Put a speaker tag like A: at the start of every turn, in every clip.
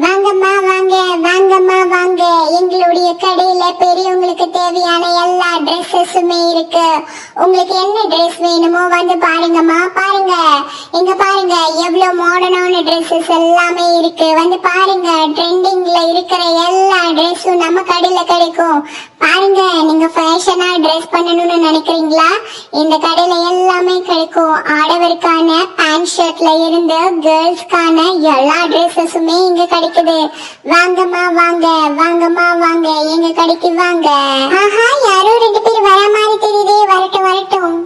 A: வாங்கம்மா வாங்க, வாங்கம்மா வாங்க. எங்களுடைய கடையில பெரியவங்களுக்கு தேவையான எல்லா ட்ரெஸ்ஸஸுமே இருக்கு. உங்களுக்கு என்ன ட்ரெஸ் வேணுமோ வந்து பாருங்கம்மா. பாருங்க, இங்க பாருங்க, எவ்வளவு மாடர்னான ட்ரெஸ்ஸஸ் எல்லாமே இருக்கு. வந்து பாருங்க, ட்ரெண்டிங்ல இருக்கிற எல்லா ட்ரெஸ்ஸும் நம்ம கடையில கிடைக்கும். பாருங்க, நீங்க ஃபேஷனா ட்ரெஸ் பண்ணணும்னு நினைக்கிறீங்களா? இந்த கடையில எல்லாமே கிடைக்கும். ஆடவருக்கான பேண்ட் ஷர்ட்ல இருந்து கேர்ள்ஸ்க்கான எல்லா ட்ரெஸ்ஸஸுமே இங்க கிடைக்குது. வாங்கம்மா வாங்க, வாங்கம்மா வாங்க, எங்க கடைக்கு வாங்க. ஆஹா, யாரோ 2 பேர் வர மாதிரி தெரியுதே. வரட்டும் வரட்டும்.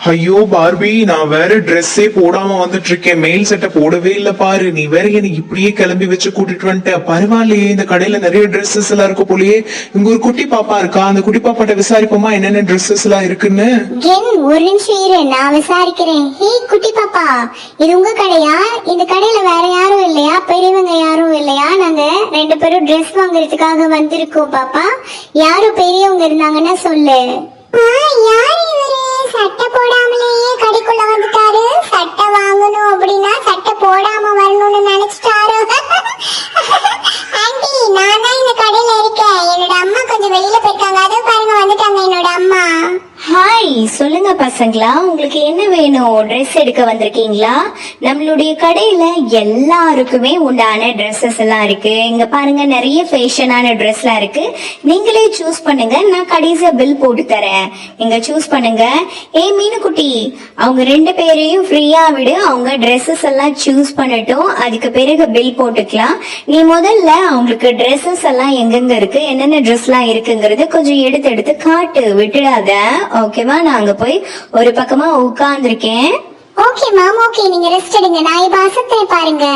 B: ஐயோ பார்பி, நான் வேற ட்ரெஸ்ஸே போடாம வந்துட்டு இருக்கேன். மெயில் சட்டை போடவே இல்ல பாரு. நீ வேற எனக்கு இப்படியே கிளம்பி வச்சு கூட்டிட்டு வந்துட்ட. பரவாயில்லையே, இந்த கடையில நிறைய ட்ரெஸ்ஸஸ் எல்லாம் இருக்கு போலயே. இங்க ஒரு குட்டி பாப்பா இருக்கா, அந்த குட்டி பாப்பாட்ட விசாரிப்போமா என்னென்ன ட்ரெஸ்ஸஸ் எல்லாம் இருக்குன்னு.
A: ஒரு நிமிஷம் இரு, நான் விசாரிக்கிறேன். ஹே குட்டி பாப்பா, இது உங்க கடையா? இந்த கடையில வேற யாரும் இல்லையா? பெரியவங்க யாரும் இல்லையா? நாங்க 2 பேரும் ட்ரெஸ் வாங்குறதுக்காக வந்திருக்கோம் பாப்பா. யாரும் பெரியவங்க இருந்தாங்கன்னா சொல்லு. யார் இவரு? சட்டை போடாமலேயே கடைக்குள்ள வந்துட்டாரு. சட்டை வாங்கணும் அப்படின்னா சட்டை போடாம வரணும்னு நினைச்சிட்டாரு. ஆண்டி, நான் தான் இந்த கடையில இருக்கேன். என்னோட அம்மா கொஞ்சம் வெளியில போயிருக்காங்க. அதோ பாருங்க, வந்துட்டாங்க என்னோட அம்மா.
C: ஹாய், சொல்லுங்க பசங்களா, உங்களுக்கு என்ன வேணும்? ட்ரெஸ் எடுக்க வந்திருக்கீங்களா? நம்மளுடைய கடையில எல்லாருக்குமே உண்டான ட்ரெஸ்ஸஸ் எல்லாம் இருக்கு. இங்க பாருங்க, நிறைய ஃபேஷனான ட்ரெஸ்லாம் இருக்கு. நீங்களே சூஸ் பண்ணுங்க, நான் கடைசியா பில் போட்டு தரேன். இங்க சூஸ் பண்ணுங்க. மீனுக்குட்டி, அவங்க 2 பேரையும் ஃப்ரீயா விடு. அவங்க ட்ரெஸ்ஸஸ் எல்லாம் சூஸ் பண்ணட்டும், அதுக்கு பிறகு பில் போட்டுக்கலாம். நீ முதல்ல அவங்களுக்கு ட்ரெஸ்ஸஸ் எல்லாம் எங்கெங்க இருக்கு, என்னென்ன ட்ரெஸ் எல்லாம் இருக்குங்கிறது கொஞ்சம் எடுத்து காட்டு, விட்டுடாத. ஓகேவா? நான் அங்க போய் ஒரு பக்கமா உட்கார்ந்துருக்கேன்.
A: ஓகே மேம், ஓகே, நீங்க ரெஸ்ட் எடுங்க. நான் இப்ப அசத்துறேன் பாருங்க.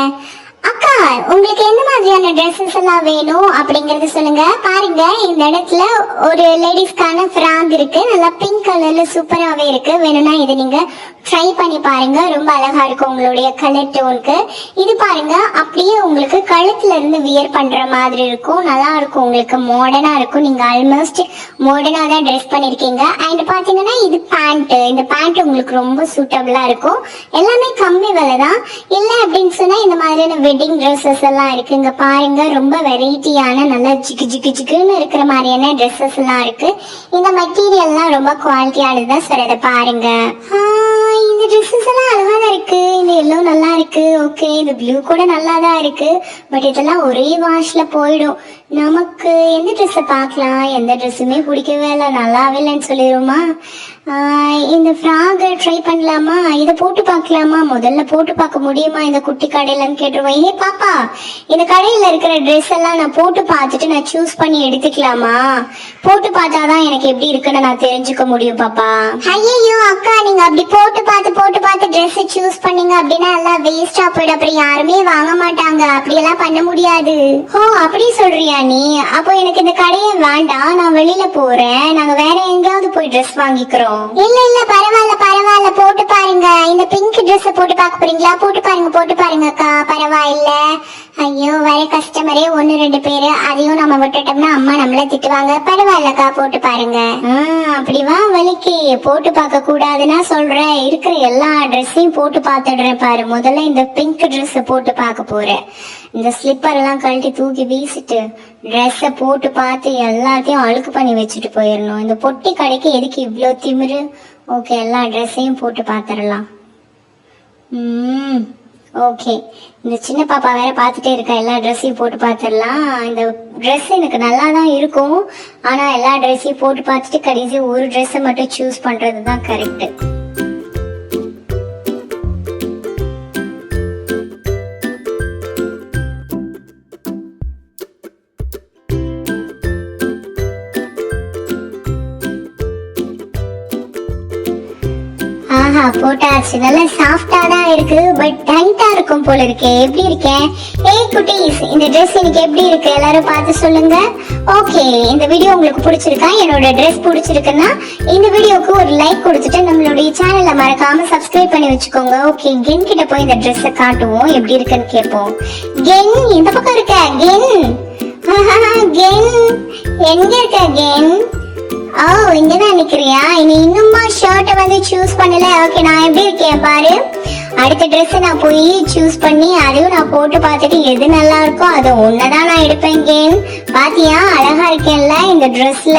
A: அக்கா, உங்களுக்கு எந்த மாதிரியான ட்ரெஸ்ஸஸ் எல்லாம் வேணும் அப்படிங்கறது சொல்லுங்க. பாருங்க, இந்த இடத்துல ஒரு லேடிஸ்க்கான ஃப்ராக் இருக்கு. நல்லா பிங்க் கலர்ல சூப்பராவே இருக்கு. வேணும்னா இதை நீங்க ட்ரை பண்ணி பாருங்க. ரொம்ப அழகா இருக்கும் உங்களுடைய கலர் டோனுக்கு. இது பாருங்க, அப்படியே உங்களுக்கு கழுத்துல இருந்து வியர் பண்ற மாதிரி இருக்கும். நல்லா இருக்கும், உங்களுக்கு மாடர்னா இருக்கும். நீங்க ஆல்மோஸ்ட் மாடர்னா தான் ட்ரெஸ் பண்ணிருக்கீங்க. அண்ட் பாத்தீங்கன்னா இது பேண்ட். இந்த பேண்ட் உங்களுக்கு ரொம்ப சூட்டபிளா இருக்கும். எல்லாமே கம்மி விலை தான். இல்ல அப்படின்னு சொன்னா இந்த மாதிரியான வெட்டிங் ட்ரெஸ்ஸஸ் எல்லாம் இருக்கு. இங்க பாருங்க, ரொம்ப வெரைட்டியான நல்லா ஜிக்கு ஜிக்கு ஜிக்குன்னு இருக்கிற மாதிரியான ட்ரெஸ்ஸஸ் எல்லாம் இருக்கு. இந்த மெட்டீரியல்லாம் ரொம்ப குவாலிட்டியானதுதான் சொல்றத பாருங்க. இந்த ட்ரெஸ்ஸஸ் எல்லாம் அழகா தான் இருக்கு. இந்த எல்லோ நல்லா இருக்கு. ஓகே, இந்த ப்ளூ கூட நல்லா தான் இருக்கு. பட் இதெல்லாம் ஒரே வாஷ்ல போயிடும். நமக்கு எந்த ட்ரெஸ்ஸை பார்க்கலாம்? எந்த ட்ரெஸ்ஸுமே பிடிக்கவே இல்லை, நல்லாவே இல்லைன்னு சொல்லிடுவோமா? இந்த ஃப்ராக் ட்ரை பண்ணலாமா? இதை போட்டு பார்க்கலாமா? முதல்ல போட்டு பார்க்க முடியுமா இந்த குட்டி கடையிலன்னு கேட்டுருவோம். ஏ பாப்பா, இந்த கடையில இருக்கிற ட்ரெஸ் எல்லாம் நான் போட்டு பார்த்துட்டு நான் சூஸ் பண்ணி எடுத்துக்கலாமா? போட்டு பார்த்தாதான் எனக்கு எப்படி இருக்குன்னு நான் தெரிஞ்சுக்க முடியும் பாப்பா. ஐயோ அக்கா, நீங்க அப்படி போட்டு பார்த்து ட்ரெஸ் சூஸ் பண்ணீங்க அப்படின்னா எல்லாம் வேஸ்டா போயிடும். அப்புறம் யாருமே வாங்க மாட்டாங்க. அப்படியெல்லாம் பண்ண முடியாது. ஓ, அப்படி சொல்றியா நீ? அப்போ எனக்கு இந்த கடையை வேண்டாம், நான் வெளியில போறேன். நாங்க வேற எங்கேயாவது போய் ட்ரெஸ் வாங்கிக்கிறோம். இல்ல பரவாயில்ல, போட்டு பாருங்க. இந்த பிங்க் ட்ரெஸ் போட்டு பார்க்க போறீங்களா? போட்டு பாருங்க அக்கா, பரவாயில்ல. ஐயோ, வர கஸ்டமரே 1-2 பேரு, அதையும் நம்ம விட்டுட்டோம்னா அம்மா நம்மள திட்டுவாங்க. பரவாயில்லக்கா, போட்டு பாருங்க. அப்படிவா வலிக்கு போட்டு பார்க்க கூடாதுன்னா சொல்றேன். இருக்கிற எல்லா ட்ரெஸ்ஸையும் போட்டு பார்த்துடுறேன் பாரு. முதல்ல இந்த பிங்க் ட்ரெஸ் போட்டு பார்க்க போறேன். இந்த ஸ்லிப்பர் எல்லாம் கழட்டி தூக்கி வீசிட்டு ட்ரெஸ்ஸ போட்டு பார்த்து எல்லாத்தையும் அழுக்கு பண்ணி வச்சுட்டு போயிடணும். இந்த பொட்டி கடைக்கு எதுக்கு இவ்வளோ திமிரு? ஓகே, எல்லா ட்ரெஸ்ஸையும் போட்டு பார்த்துடலாம். ஓகே, இந்த சின்ன பாப்பா வேற பார்த்துட்டே இருக்கா. எல்லா ட்ரெஸ்ஸையும் போட்டு பார்த்துடலாம். இந்த ட்ரெஸ் எனக்கு நல்லா தான் இருக்கும். ஆனா எல்லா ட்ரெஸ்ஸையும் போட்டு பார்த்துட்டு கடைசி ஒரு ட்ரெஸ்ஸை மட்டும் சூஸ் பண்றது தான் கரெக்ட். போட்டாச்சு. நல்லா சாஃப்டா தான் இருக்கு. பட் டைட்டா இருக்கும் போல இருக்கே. எப்படி இருக்கேன்? ஏய் குட்டீஸ், இந்த ட்ரெஸ் எனக்கு எப்படி இருக்கு? எல்லாரும் பார்த்து சொல்லுங்க. ஓகே, இந்த வீடியோ உங்களுக்கு பிடிச்சிருக்கா? என்னோட ட்ரெஸ் பிடிச்சிருக்குன்னா இந்த வீடியோக்கு ஒரு லைக் கொடுத்துட்டு நம்மளுடைய சேனலை மறக்காம சப்ஸ்கிரைப் பண்ணி வச்சுக்கோங்க. ஓகே, கென் கிட்ட போய் இந்த ட்ரெஸ்ஸை காட்டுவோம், எப்படி இருக்குன்னு கேட்போம். கென், இந்த பக்கம் இருக்க கென். கென், எங்க இருக்க கென்? ஓ, இங்கதான் நிக்கிறியா? இனி இன்னுமா ஷர்ட்டை வந்து சூஸ் பண்ணல? ஓகே, நான் எப்படி இருக்கேன் பாரு. அடுத்த Dress நான் போய் சூஸ் பண்ணி அதையும் நான் போட்டு பார்த்துட்டு எது நல்லா இருக்கோ அதை ஒன்னதான் நான் எடுப்பேன். பாத்தியா அழகா இருக்கேன்ல இந்த Dressல.